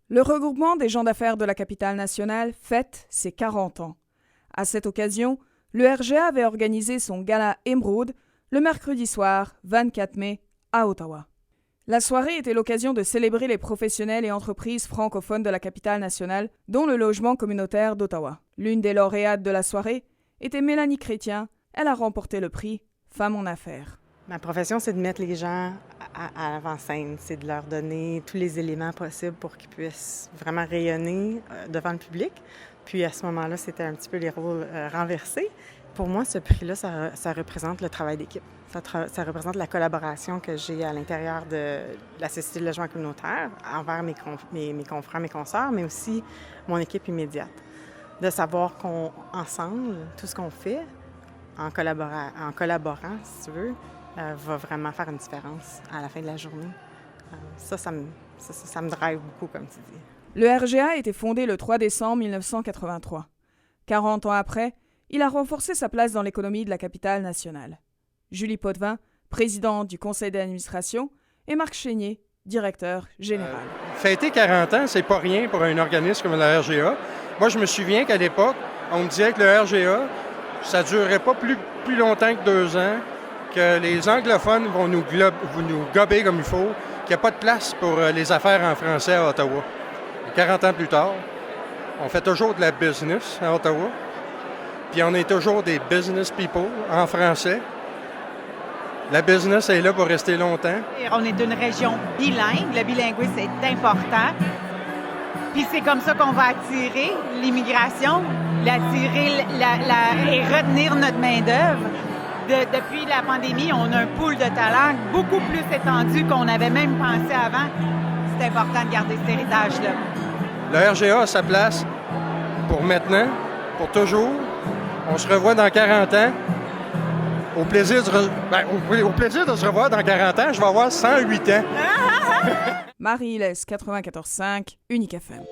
Le regroupement des gens d'affaires de la capitale nationale fête ses 40 ans. À cette occasion, le RGA avait organisé son gala Émeraude le mercredi soir 24 mai à Ottawa. La soirée était l'occasion de célébrer les professionnels et entreprises francophones de la capitale nationale, dont le logement communautaire d'Ottawa. L'une des lauréates de la soirée était Mélanie Chrétien. Elle a remporté le prix Femme en affaires. Ma profession, c'est de mettre les gens à l'avant-scène, c'est de leur donner tous les éléments possibles pour qu'ils puissent vraiment rayonner devant le public. Puis à ce moment-là, c'était un petit peu les rôles renversés. Pour moi, ce prix-là, ça représente le travail d'équipe. Ça représente la collaboration que j'ai à l'intérieur de la Société de logement communautaire envers mes confrères, mes consoeurs, mais aussi mon équipe immédiate. De savoir qu'ensemble, tout ce qu'on fait, en collaborant, si tu veux, va vraiment faire une différence à la fin de la journée. Ça me drive beaucoup, comme tu dis. Le RGA a été fondé le 3 décembre 1983. 40 ans après, il a renforcé sa place dans l'économie de la capitale nationale. Julie Potvin, présidente du conseil d'administration, et Marc Chénier, directeur général. Fêter 40 ans, c'est pas rien pour un organisme comme le RGA. Moi, je me souviens qu'à l'époque, on me disait que le RGA, ça ne durerait pas plus longtemps que 2 ans, que les anglophones vont nous gober comme il faut, qu'il n'y a pas de place pour les affaires en français à Ottawa. 40 ans plus tard, on fait toujours de la business à Ottawa, puis on est toujours des business people en français. La business est là pour rester longtemps. On est une région bilingue. Le bilinguisme est important. Puis c'est comme ça qu'on va attirer l'immigration, et retenir notre main-d'œuvre. Depuis la pandémie, on a un pool de talents beaucoup plus étendu qu'on n'avait même pensé avant. C'est important de garder cet héritage-là. Le RGA a sa place pour maintenant, pour toujours. On se revoit dans 40 ans. Au plaisir de se revoir dans 40 ans, je vais avoir 108 ans. Marie-Hélène, 94.5, Unique FM.